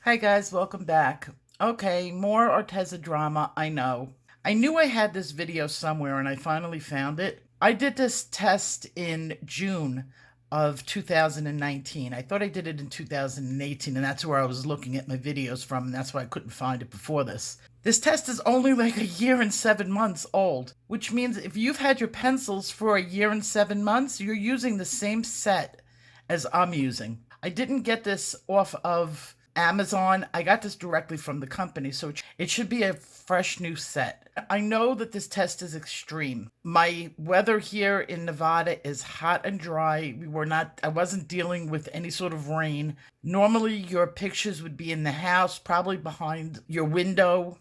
Hi guys, welcome back. Okay, more Arteza drama, I know. I knew I had this video somewhere and I finally found it. I did this test in June of 2019. I thought I did it in 2018 and that's where I was looking at my videos from, and that's why I couldn't find it before this. This test is only like a year and 7 months old, which means if you've had your pencils for a year and 7 months, you're using the same set as I'm using. I didn't get this off of Amazon. I got this directly from the company, so it should be a fresh new set. I know that this test is extreme. My weather here in Nevada is hot and dry. I wasn't dealing with any sort of rain. Normally your pictures would be in the house, probably behind your window,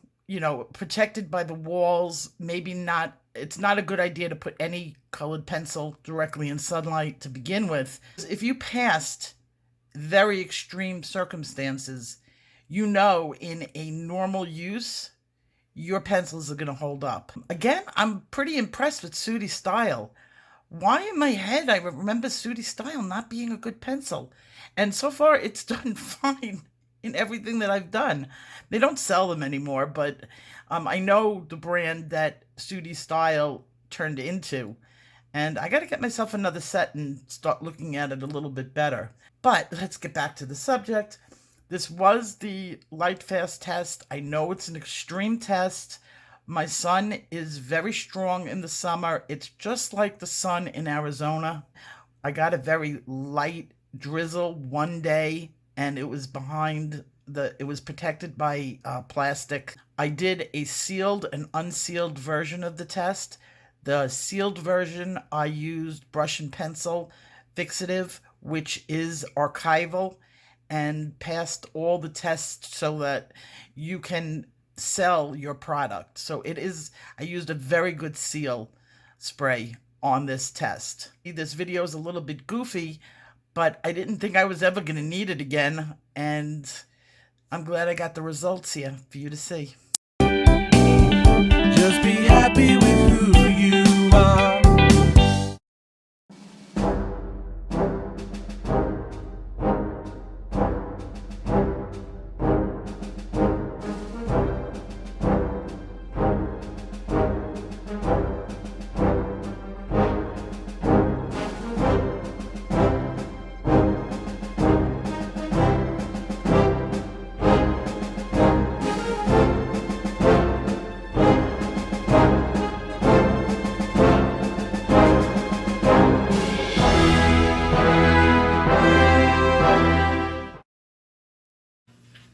protected by the walls. Maybe not. It's not a good idea to put any colored pencil directly in sunlight to begin with. If you passed very extreme circumstances, in a normal use, your pencils are going to hold up. Again, I'm pretty impressed with Sooty Style. Why in my head I remember Sooty Style not being a good pencil? And so far it's done fine in everything that I've done. They don't sell them anymore, but I know the brand that Sooty Style turned into. And I got to get myself another set and start looking at it a little bit better. But let's get back to the subject. This was the Lightfast test. I know it's an extreme test. My sun is very strong in the summer. It's just like the sun in Arizona. I got a very light drizzle one day, and it was protected by plastic. I did a sealed and unsealed version of the test. The sealed version, I used brush and pencil fixative, which is archival, and passed all the tests so that you can sell your product. So I used a very good seal spray on this test. This video is a little bit goofy, but I didn't think I was ever going to need it again, and I'm glad I got the results here for you to see. Just be happy with who you are.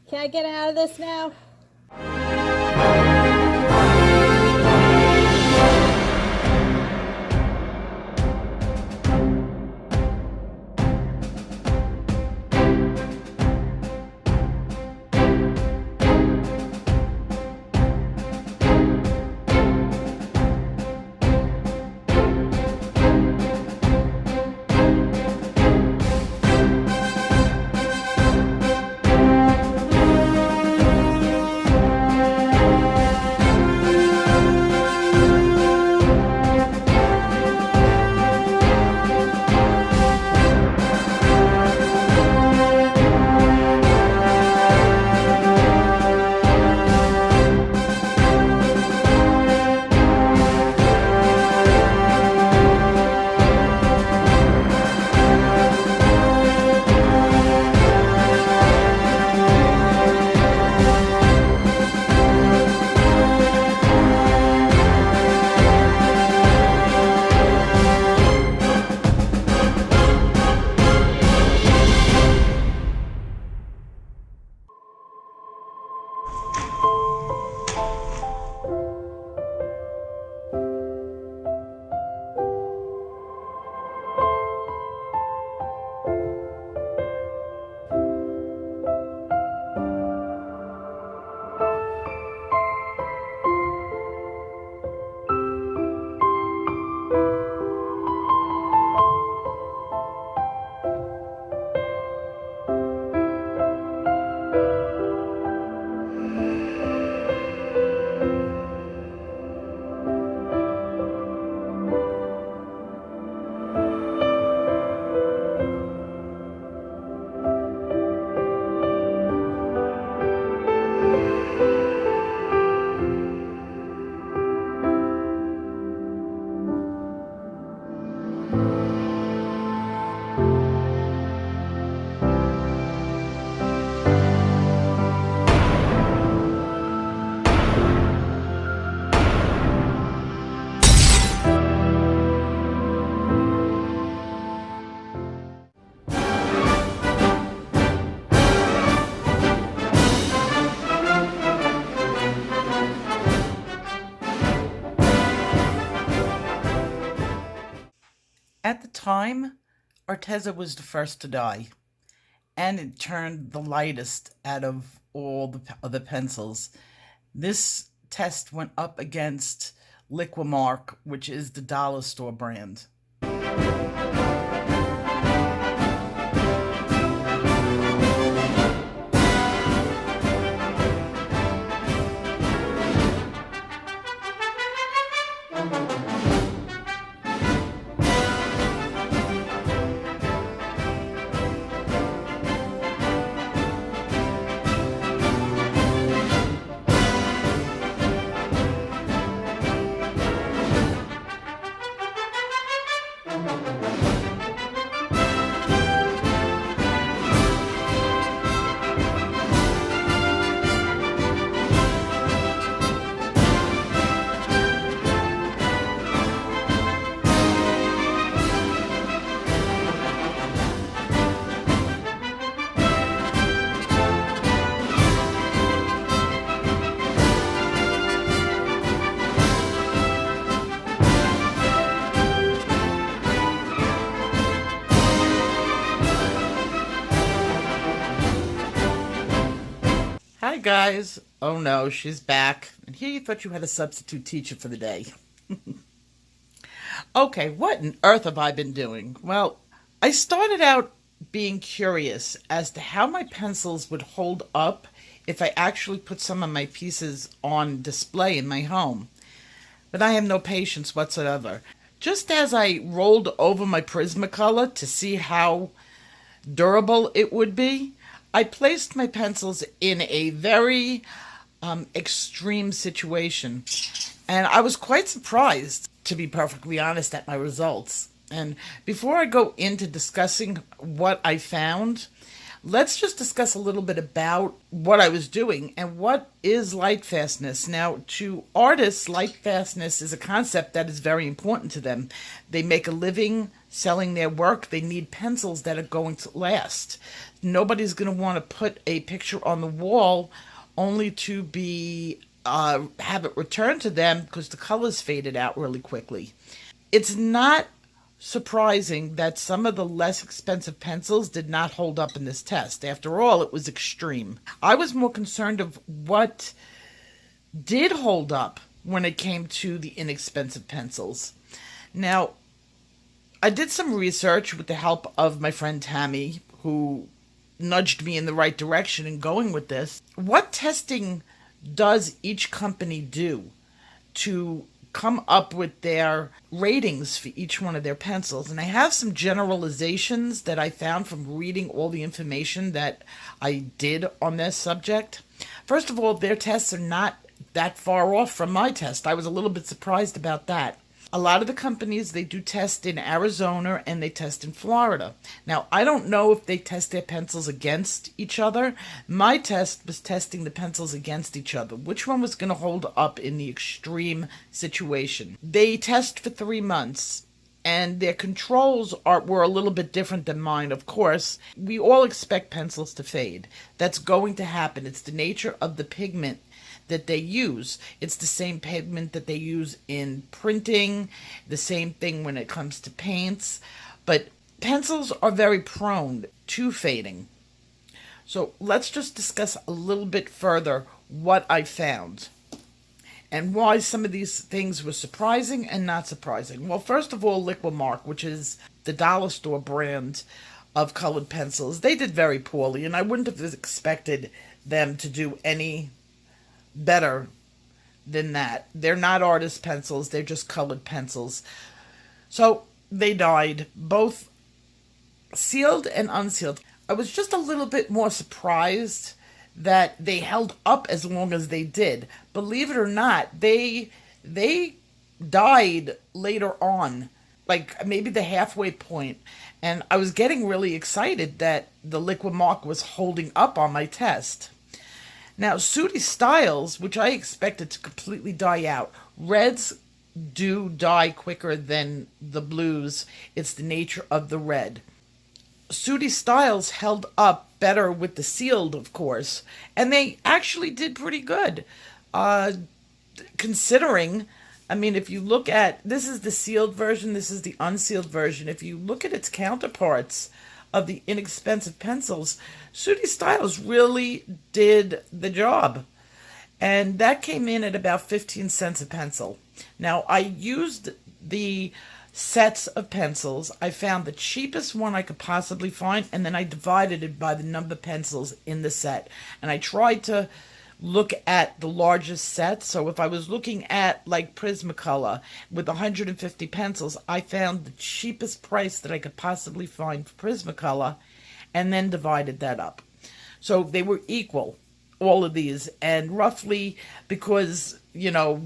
Can I get out of this now? time, Arteza was the first to die, and it turned the lightest out of all the other pencils. This test went up against Liquimark, which is the dollar store brand. Hi guys. Oh no, she's back. And here you thought you had a substitute teacher for the day. Okay, what on earth have I been doing? Well, I started out being curious as to how my pencils would hold up if I actually put some of my pieces on display in my home. But I have no patience whatsoever. Just as I rolled over my Prismacolor to see how durable it would be, I placed my pencils in a very extreme situation, and I was quite surprised, to be perfectly honest, at my results. And before I go into discussing what I found, let's just discuss a little bit about what I was doing and what is Lightfastness. Now, to artists, Lightfastness is a concept that is very important to them. They make a living selling their work. They need pencils that are going to last. Nobody's going to want to put a picture on the wall only to be have it returned to them because the colors faded out really quickly. It's not surprising that some of the less expensive pencils did not hold up in this test. After all, it was extreme. I was more concerned of what did hold up when it came to the inexpensive pencils. Now, I did some research with the help of my friend Tammy, who nudged me in the right direction in going with this. What testing does each company do to come up with their ratings for each one of their pencils? And I have some generalizations that I found from reading all the information that I did on this subject. First of all, their tests are not that far off from my test. I was a little bit surprised about that. A lot of the companies, they do test in Arizona and they test in Florida. Now, I don't know if they test their pencils against each other. My test was testing the pencils against each other. Which one was going to hold up in the extreme situation? They test for 3 months, and their controls were a little bit different than mine, of course. We all expect pencils to fade. That's going to happen. It's the nature of the pigment that they use. It's the same pigment that they use in printing, the same thing when it comes to paints, but pencils are very prone to fading. So let's just discuss a little bit further what I found and why some of these things were surprising and not surprising. Well, first of all, Liquimark, which is the dollar store brand of colored pencils, they did very poorly, and I wouldn't have expected them to do any better than that. They're not artist pencils, they're just colored pencils. So they died, both sealed and unsealed. I was just a little bit more surprised that they held up as long as they did. Believe it or not, they died later on, like maybe the halfway point, and I was getting really excited that the Liquimark was holding up on my test. Now, Sooty Styles, which I expected to completely die out. Reds do die quicker than the blues. It's the nature of the red. Sooty Styles held up better with the sealed, of course, and they actually did pretty good, considering I mean, if you look at, this is the sealed version, this is the unsealed version. If you look at its counterparts of the inexpensive pencils, Sooty Styles really did the job. And that came in at about 15 cents a pencil. Now, I used the sets of pencils. I found the cheapest one I could possibly find, and then I divided it by the number of pencils in the set. And I tried to look at the largest set. So if I was looking at like Prismacolor with 150 pencils, I found the cheapest price that I could possibly find for Prismacolor and then divided that up. So they were equal, all of these, and roughly, because, you know,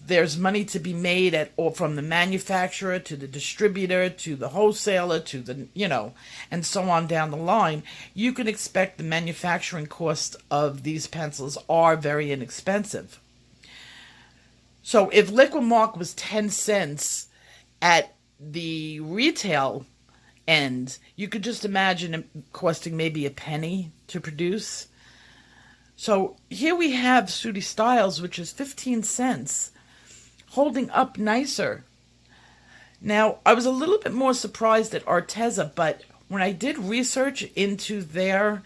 there's money to be made at, or from the manufacturer to the distributor to the wholesaler to the, you know, and so on down the line, you can expect the manufacturing cost of these pencils are very inexpensive. So if Liquid Mark was 10 cents at the retail end, you could just imagine it costing maybe a penny to produce. So here we have Sooty Styles, which is 15 cents. Holding up nicer. Now, I was a little bit more surprised at Arteza, but when I did research into their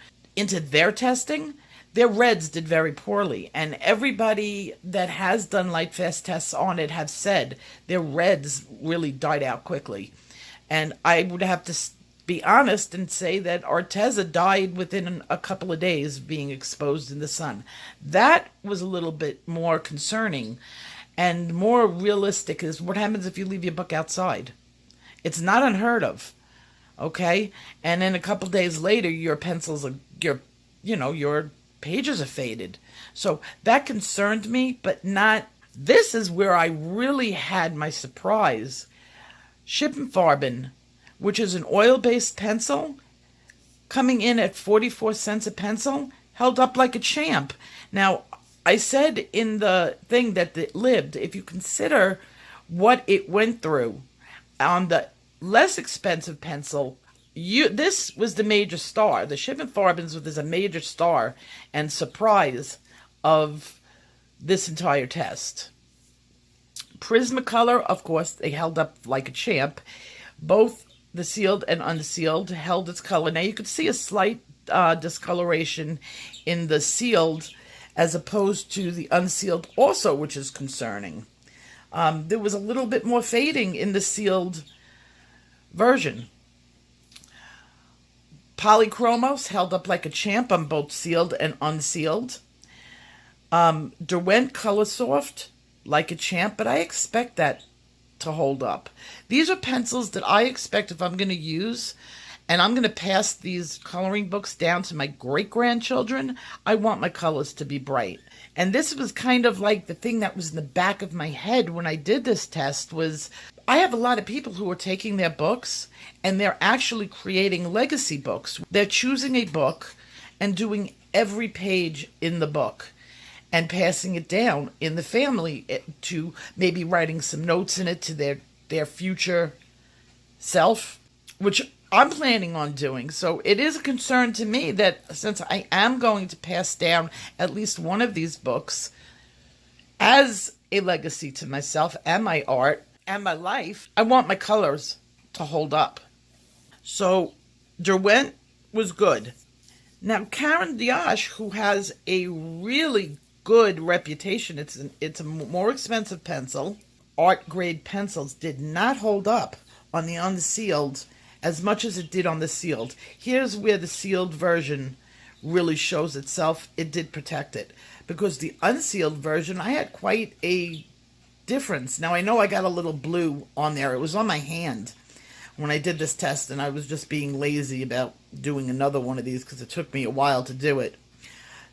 testing, their reds did very poorly. And everybody that has done Lightfast tests on it have said their reds really died out quickly. And I would have to be honest and say that Arteza died within a couple of days being exposed in the sun. That was a little bit more concerning. And more realistic is what happens if you leave your book outside. It's not unheard of, okay? And then a couple days later, your pencils are, your pages are faded. So that concerned me, but not. This is where I really had my surprise. Schippenfarben, which is an oil-based pencil, coming in at 44 cents a pencil, held up like a champ. Now, I said in the thing that it lived, if you consider what it went through on the less expensive pencil, this was the major star. The Schippenfarbens was a major star and surprise of this entire test. Prismacolor, of course, they held up like a champ. Both the sealed and unsealed held its color. Now you could see a slight discoloration in the sealed as opposed to the unsealed also, which is concerning. There was a little bit more fading in the sealed version. Polychromos held up like a champ on both sealed and unsealed. Derwent Color Soft, like a champ, but I expect that to hold up. These are pencils that I expect if I'm going to use, and I'm going to pass these coloring books down to my great-grandchildren, I want my colors to be bright. And this was kind of like the thing that was in the back of my head when I did this test was, I have a lot of people who are taking their books and they're actually creating legacy books. They're choosing a book and doing every page in the book and passing it down in the family to maybe writing some notes in it to their future self, which I'm planning on doing. So it is a concern to me that since I am going to pass down at least one of these books as a legacy to myself and my art and my life, I want my colors to hold up. So Derwent was good. Now Karen Diash, who has a really good reputation, it's a more expensive pencil. Art grade pencils did not hold up on the unsealed as much as it did on the sealed. Here's where the sealed version really shows itself. It did protect it. Because the unsealed version, I had quite a difference. Now, I know I got a little blue on there. It was on my hand when I did this test, and I was just being lazy about doing another one of these because it took me a while to do it.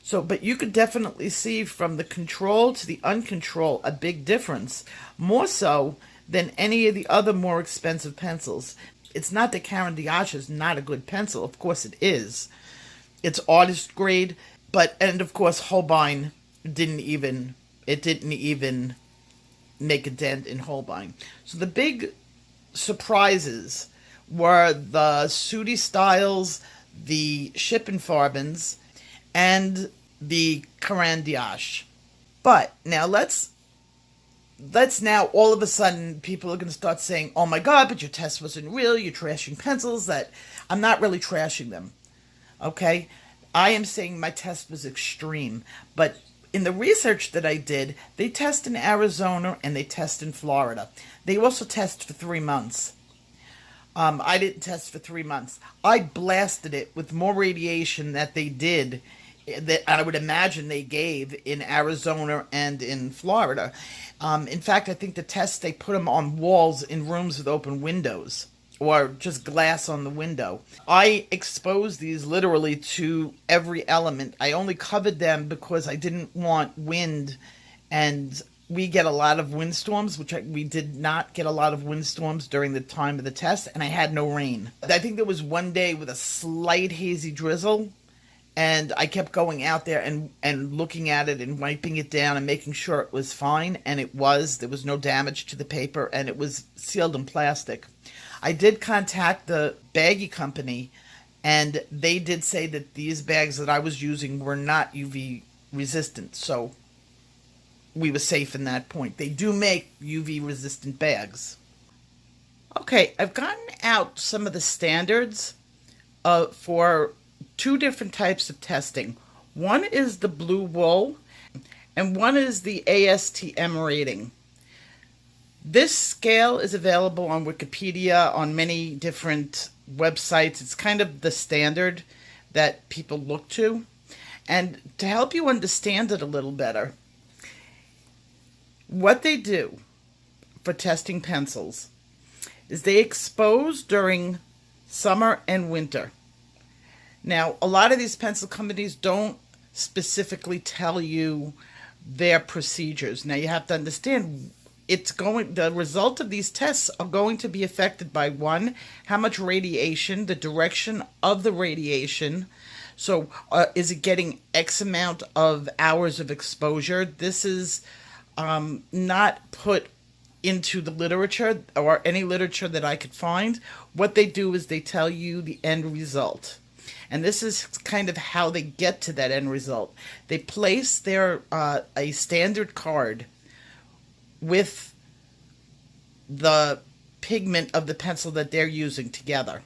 So, but you could definitely see from the control to the uncontrol a big difference. More so than any of the other more expensive pencils. It's not that Karen Diash is not a good pencil. Of course it is. It's artist grade, and of course Holbein didn't even make a dent in Holbein. So the big surprises were the Sooty Styles, the Schippenfarbens, and the Karen Diash. But now let's That's now all of a sudden people are going to start saying, oh my God, but your test wasn't real. You're trashing pencils. That I'm not really trashing them. Okay. I am saying my test was extreme. But in the research that I did, they test in Arizona and they test in Florida. They also test for 3 months. I didn't test for 3 months. I blasted it with more radiation that they did, that I would imagine they gave in Arizona and in Florida. In fact, I think the tests, they put them on walls in rooms with open windows or just glass on the window. I exposed these literally to every element. I only covered them because I didn't want wind, and we get a lot of windstorms, we did not get a lot of windstorms during the time of the test, and I had no rain. I think there was one day with a slight hazy drizzle, and I kept going out there and looking at it and wiping it down and making sure it was fine, and it was. There was no damage to the paper, and it was sealed in plastic. I did contact the baggie company, and they did say that these bags that I was using were not UV resistant, so we were safe in that point. They do make UV resistant bags. Okay, I've gotten out some of the standards for two different types of testing. One is the blue wool, and one is the ASTM rating. This scale is available on Wikipedia, on many different websites. It's kind of the standard that people look to. And to help you understand it a little better, what they do for testing pencils is they expose during summer and winter. Now, a lot of these pencil companies don't specifically tell you their procedures. Now, you have to understand the result of these tests are going to be affected by, one, how much radiation, the direction of the radiation. So is it getting X amount of hours of exposure? This is not put into the literature or any literature that I could find. What they do is they tell you the end result. And this is kind of how they get to that end result. They place a standard card with the pigment of the pencil that they're using together.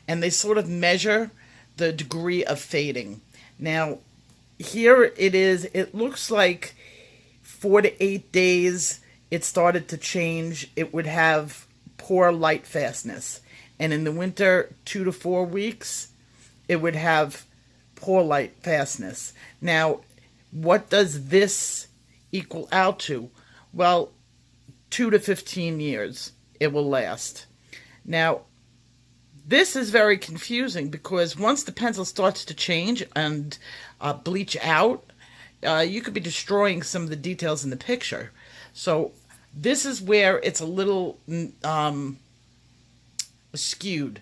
And they sort of measure the degree of fading. Now, here it is. It looks like 4 to 8 days it started to change. It would have poor lightfastness. And in the winter, 2 to 4 weeks, it would have poor lightfastness. Now, what does this equal out to? Well, 2 to 15 years it will last. Now, this is very confusing because once the pencil starts to change and bleach out, you could be destroying some of the details in the picture. So this is where it's a little skewed.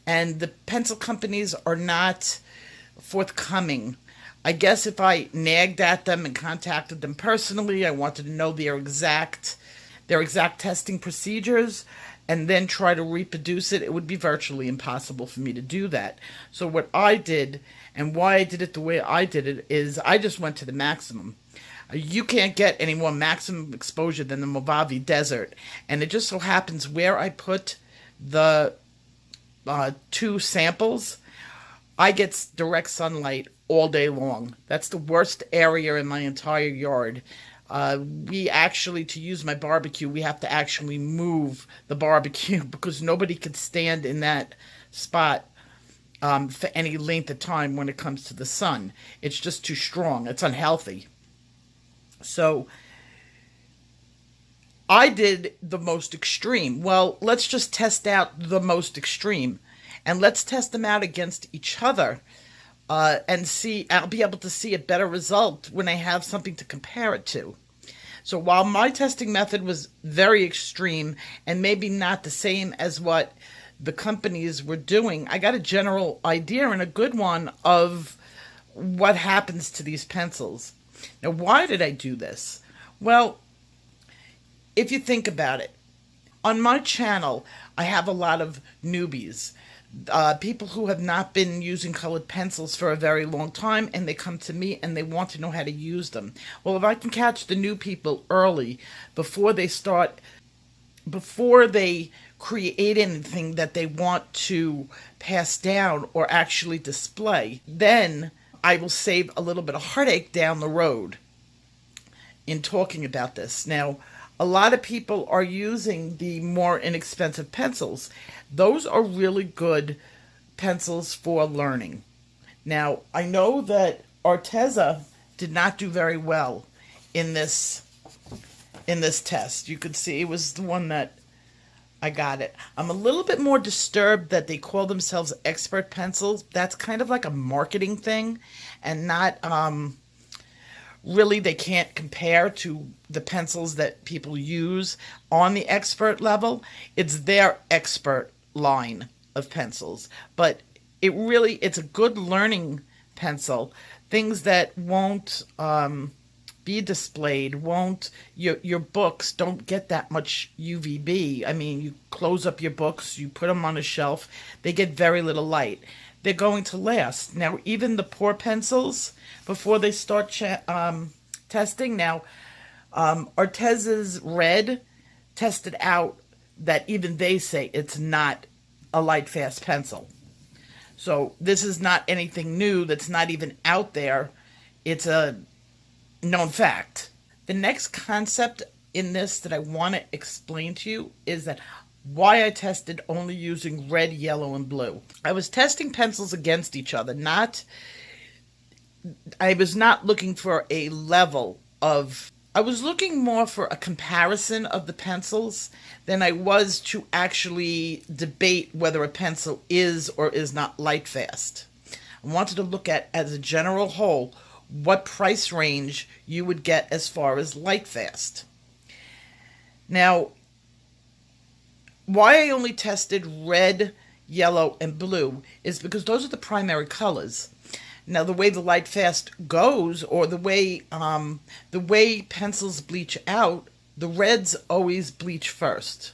And the pencil companies are not forthcoming. I guess if I nagged at them and contacted them personally, I wanted to know their exact testing procedures, and then try to reproduce it, it would be virtually impossible for me to do that. So what I did, and why I did it the way I did it, is I just went to the maximum. You can't get any more maximum exposure than the Mojave Desert. And it just so happens where I put the 2 samples, I get direct sunlight all day long. That's the worst area in my entire yard. We actually, to use my barbecue, we have to actually move the barbecue because nobody could stand in that spot for any length of time when it comes to the sun. It's just too strong. It's unhealthy. So I did the most extreme. Well, let's just test out the most extreme. And let's test them out against each other and see. I'll be able to see a better result when I have something to compare it to. So while my testing method was very extreme and maybe not the same as what the companies were doing, I got a general idea and a good one of what happens to these pencils. Now, why did I do this? Well, if you think about it, on my channel, I have a lot of newbies. People who have not been using colored pencils for a very long time, and they come to me and they want to know how to use them. Well, if I can catch the new people early before they create anything that they want to pass down or actually display, then I will save a little bit of heartache down the road in talking about this. Now, a lot of people are using the more inexpensive pencils. Those are really good pencils for learning. Now, I know that Arteza did not do very well in this test. You could see it was the one that I got it. I'm a little bit more disturbed that they call themselves expert pencils. That's kind of like a marketing thing, and not really, they can't compare to the pencils that people use on the expert level. It's their expert line of pencils, but it's a good learning pencil. Things that won't be displayed, your books don't get that much UVB. I mean, you close up your books, you put them on a shelf, they get very little light. They're going to last. Now, even the poor pencils, before they start testing, now, Arteza's Red tested out that even they say it's not a Lightfast pencil. So this is not anything new that's not even out there. It's a known fact. The next concept in this that I want to explain to you is that why I tested only using red, yellow, and blue. I was testing pencils against each other. I was not looking for a level of, I was looking more for a comparison of the pencils than I was to actually debate whether a pencil is or is not Lightfast. I wanted to look at, as a general whole, what price range you would get as far as Lightfast. Now, why I only tested red, yellow, and blue is because those are the primary colors. Now, the way the Lightfast goes, or the way pencils bleach out, the reds always bleach first.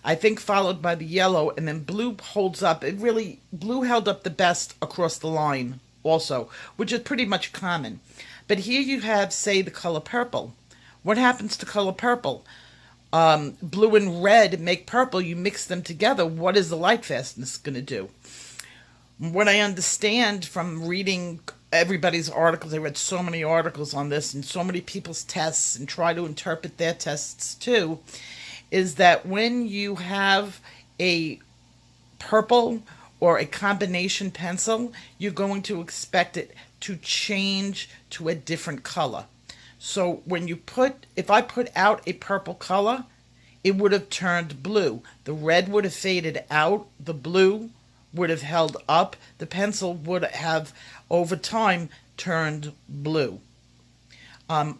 I think followed by the yellow, and then blue holds up. Blue held up the best across the line also, which is pretty much common. But here you have, say, the color purple. What happens to color purple? Blue and red make purple. You mix them together. What is the Lightfastness going to do? What I understand from reading everybody's articles, I read so many articles on this and so many people's tests and try to interpret their tests too, is that when you have a purple or a combination pencil, you're going to expect it to change to a different color. So if I put out a purple color, it would have turned blue. The red would have faded out. The blue would have held up. The pencil would have, over time, turned blue.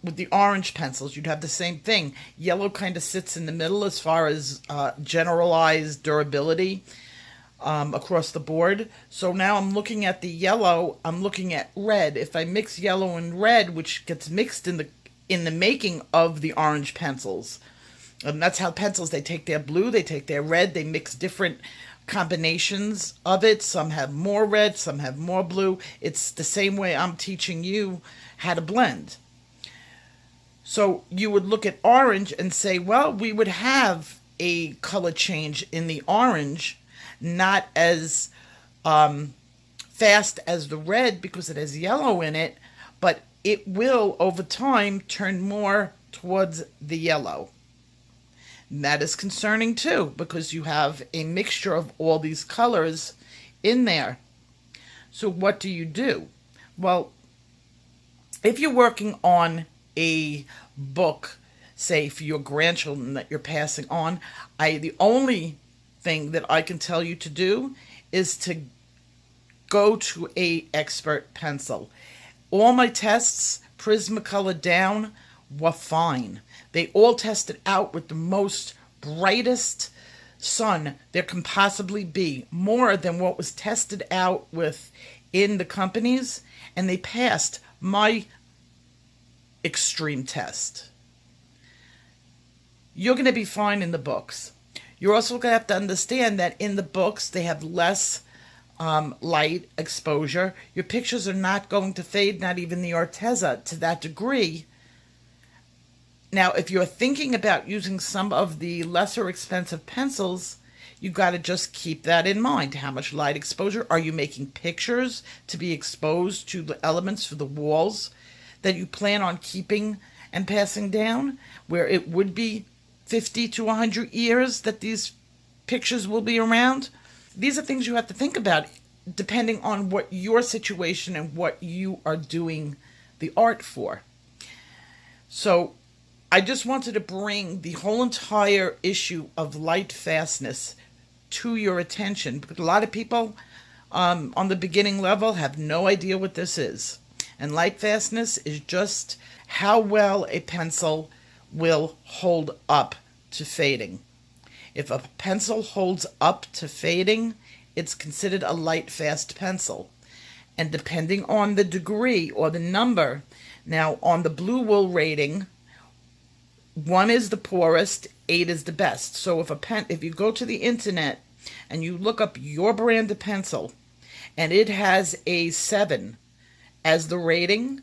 With the orange pencils, you'd have the same thing. Yellow kind of sits in the middle as far as generalized durability across the board. So now I'm looking at the yellow, I'm looking at red. If I mix yellow and red, which gets mixed in the making of the orange pencils, and that's how pencils, they take their blue, they take their red, they mix different combinations of it. Some have more red, some have more blue. It's the same way I'm teaching you how to blend. So you would look at orange and say, well, we would have a color change in the orange, not as fast as the red because it has yellow in it, but it will over time turn more towards the yellow. And that is concerning too, because you have a mixture of all these colors in there. So what do? Well, if you're working on a book, say for your grandchildren that you're passing on, the only thing that I can tell you to do is to go to a expert pencil. All my tests, Prismacolor down, were fine. They all tested out with the most brightest sun there can possibly be, more than what was tested out with in the companies, and they passed my extreme test. You're going to be fine in the books. You're also going to have to understand that in the books, they have less light exposure. Your pictures are not going to fade, not even the Arteza, to that degree. Now, if you're thinking about using some of the lesser expensive pencils, you've got to just keep that in mind. How much light exposure? Are you making pictures to be exposed to the elements for the walls that you plan on keeping and passing down, where it would be 50 to 100 years that these pictures will be around? These are things you have to think about depending on what your situation and what you are doing the art for. So I just wanted to bring the whole entire issue of Lightfastness to your attention, because a lot of people on the beginning level have no idea what this is. And Lightfastness is just how well a pencil will hold up to fading. If a pencil holds up to fading, it's considered a Lightfast pencil. And depending on the degree or the number, now on the blue wool rating, 1 is the poorest, 8 is the best. So if you go to the internet and you look up your brand of pencil and it has a 7 as the rating,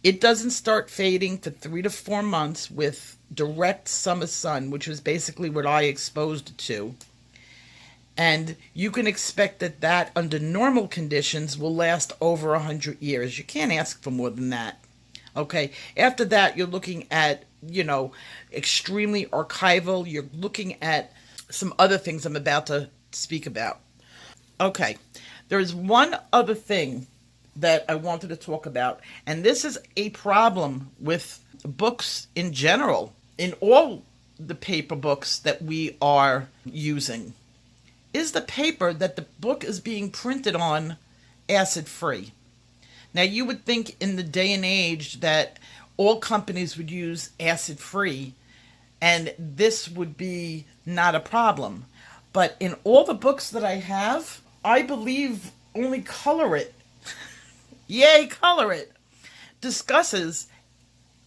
it doesn't start fading for 3 to 4 months with direct summer sun, which is basically what I exposed it to. And you can expect that under normal conditions will last over 100 years. You can't ask for more than that. Okay, after that, you're looking at, extremely archival. You're looking at some other things I'm about to speak about. Okay, there is one other thing that I wanted to talk about, and this is a problem with books in general, in all the paper books that we are using. Is the paper that the book is being printed on acid-free? Now, you would think in the day and age that all companies would use acid-free, and this would be not a problem. But in all the books that I have, I believe only Color It, yay, Color It, discusses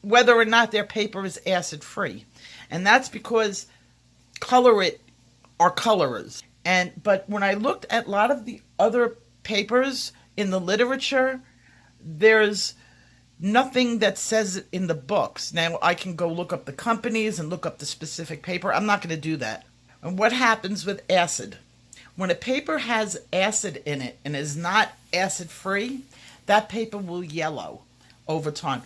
whether or not their paper is acid-free. And that's because Color It are colorers. But when I looked at a lot of the other papers in the literature, there's nothing that says it in the books. Now, I can go look up the companies and look up the specific paper. I'm not going to do that. And what happens with acid? When a paper has acid in it and is not acid-free, that paper will yellow over time.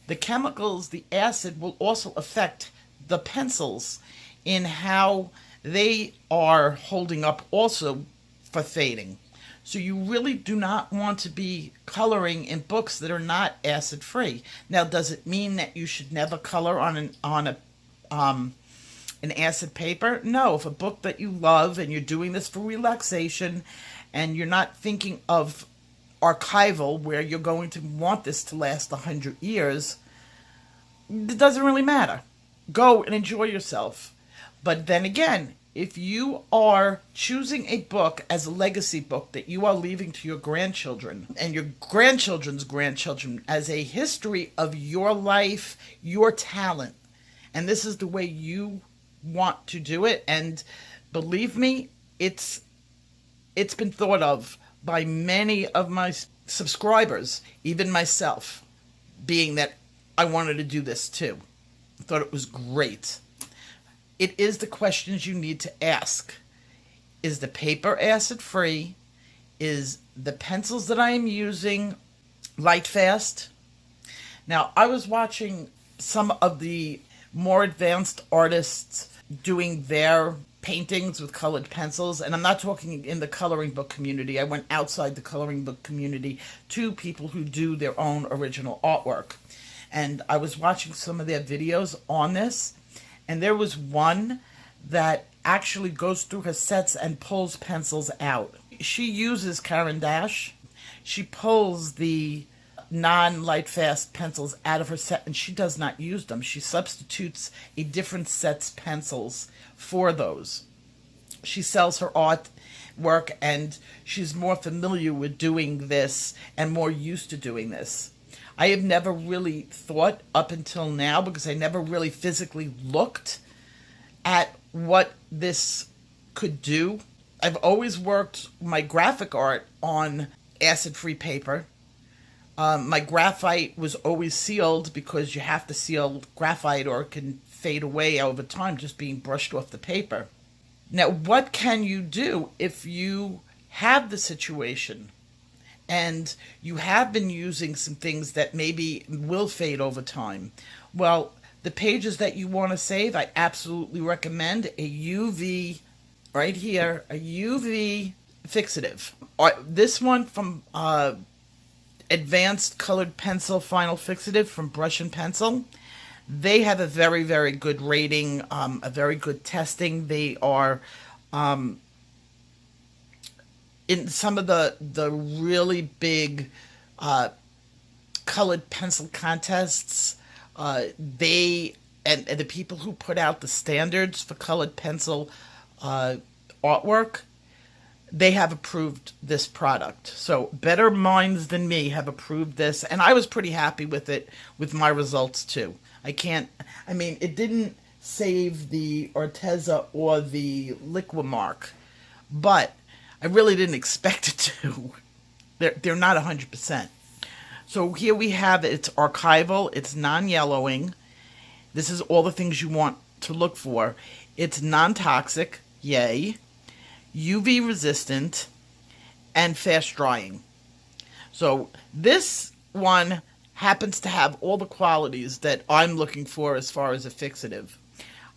The chemicals, the acid, will also affect the pencils in how they are holding up also for fading. So you really do not want to be coloring in books that are not acid-free. Now, does it mean that you should never color on an acid paper? No. If a book that you love and you're doing this for relaxation and you're not thinking of archival where you're going to want this to last 100 years, it doesn't really matter. Go and enjoy yourself. But then again, if you are choosing a book as a legacy book that you are leaving to your grandchildren and your grandchildren's grandchildren as a history of your life, your talent, and this is the way you want to do it, and believe me, it's been thought of by many of my subscribers, even myself, being that I wanted to do this too. I thought it was great. It is the questions you need to ask. Is the paper acid-free? Is the pencils that I am using Lightfast? Now, I was watching some of the more advanced artists doing their paintings with colored pencils, and I'm not talking in the coloring book community. I went outside the coloring book community to people who do their own original artwork. And I was watching some of their videos on this, and there was one that actually goes through her sets and pulls pencils out. She uses Caran d'Ache. She pulls the non-Lightfast pencils out of her set, and she does not use them. She substitutes a different set's pencils for those. She sells her art work, and she's more familiar with doing this and more used to doing this. I have never really thought up until now, because I never really physically looked at what this could do. I've always worked my graphic art on acid-free paper. My graphite was always sealed, because you have to seal graphite or it can fade away over time just being brushed off the paper. Now, what can you do if you have the situation and you have been using some things that maybe will fade over time? Well, the pages that you want to save, I absolutely recommend a UV, right here, a UV fixative. This one from Advanced Colored Pencil Final Fixative from Brush and Pencil. They have a very, very good rating, a very good testing. They are in some of the really big colored pencil contests. They and the people who put out the standards for colored pencil artwork, they have approved this product. So better minds than me have approved this, and I was pretty happy with it, with my results too. It didn't save the Arteza or the Liquimark, but I really didn't expect it to. They're not 100%. So here we have it. It's archival, it's non-yellowing. This is all the things you want to look for. It's non-toxic, yay, UV resistant, and fast drying. So this one happens to have all the qualities that I'm looking for as far as a fixative.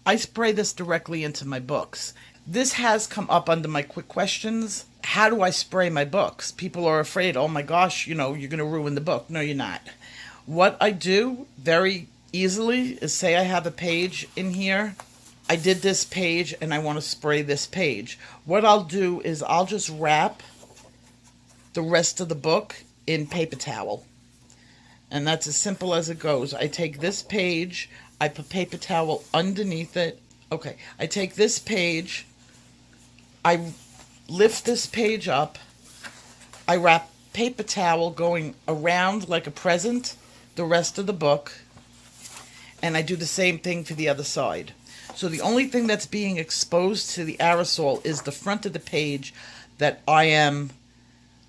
I spray this directly into my books. This has come up under my quick questions. How do I spray my books? People are afraid, oh my gosh, you're going to ruin the book. No, you're not. What I do very easily is, say I have a page in here. I did this page and I want to spray this page. What I'll do is I'll just wrap the rest of the book in paper towel. And that's as simple as it goes. I take this page, I put paper towel underneath it. Okay, I take this page, I lift this page up, I wrap paper towel going around like a present the rest of the book, and I do the same thing for the other side. So the only thing that's being exposed to the aerosol is the front of the page that I am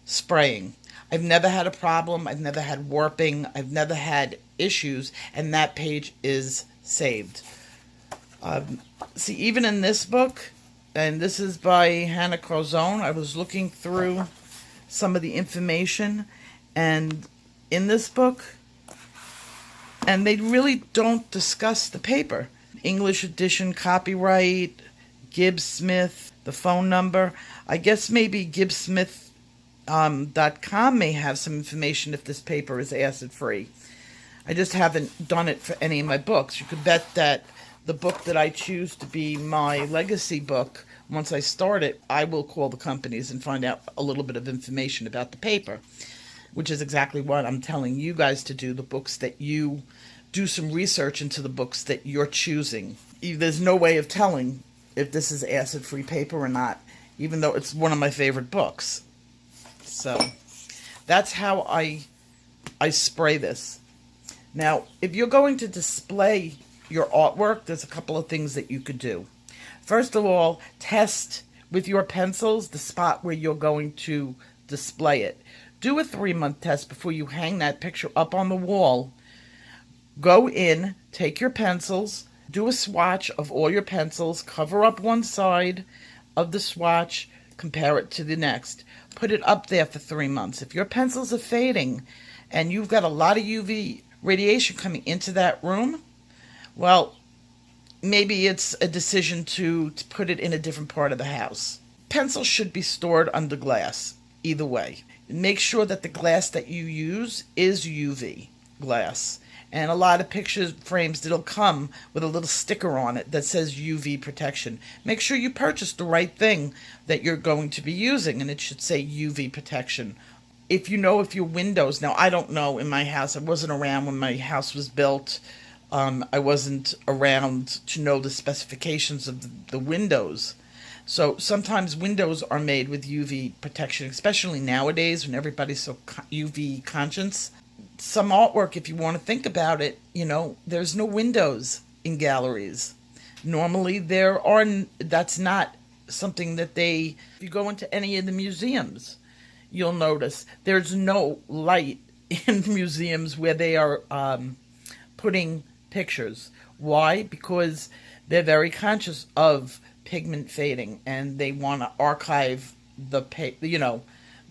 spraying. I've never had a problem. I've never had warping. I've never had issues, and that page is saved. See, even in this book, and this is by Hannah Crozone, I was looking through some of the information, and in this book, and they really don't discuss the paper. English edition, copyright, Gibbs Smith, the phone number. I guess maybe GibbsSmith.com may have some information if this paper is acid-free. I just haven't done it for any of my books. You could bet that the book that I choose to be my legacy book, once I start it, I will call the companies and find out a little bit of information about the paper, which is exactly what I'm telling you guys to do, the books that you do some research into the books that you're choosing. There's no way of telling if this is acid-free paper or not, even though it's one of my favorite books. So that's how I spray this. Now, if you're going to display your artwork, there's a couple of things that you could do. First of all, test with your pencils the spot where you're going to display it. Do a 3-month test before you hang that picture up on the wall. Go in, take your pencils, do a swatch of all your pencils, cover up one side of the swatch, compare it to the next. Put it up there for 3 months. If your pencils are fading and you've got a lot of UV radiation coming into that room, well, maybe it's a decision to put it in a different part of the house. Pencils should be stored under glass, either way. Make sure that the glass that you use is UV glass. And a lot of picture frames that'll come with a little sticker on it that says UV protection. Make sure you purchase the right thing that you're going to be using, and it should say UV protection. If your windows, now I don't know in my house, I wasn't around when my house was built. I wasn't around to know the specifications of the windows. So sometimes windows are made with UV protection, especially nowadays when everybody's so UV conscious. some artwork, if you want to think about it, there's no windows in galleries. Normally that's not something that if you go into any of the museums, you'll notice there's no light in museums where they are putting pictures. Why? Because they're very conscious of pigment fading and they want to archive the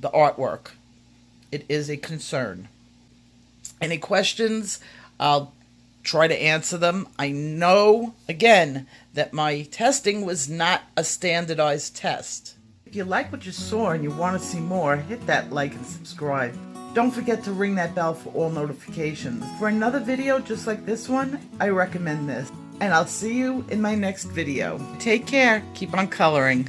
artwork. It is a concern. Any questions? I'll try to answer them. I know, again, that my testing was not a standardized test. If you like what you saw and you want to see more, hit that like and subscribe. Don't forget to ring that bell for all notifications. For another video just like this one, I recommend this. And I'll see you in my next video. Take care. Keep on coloring.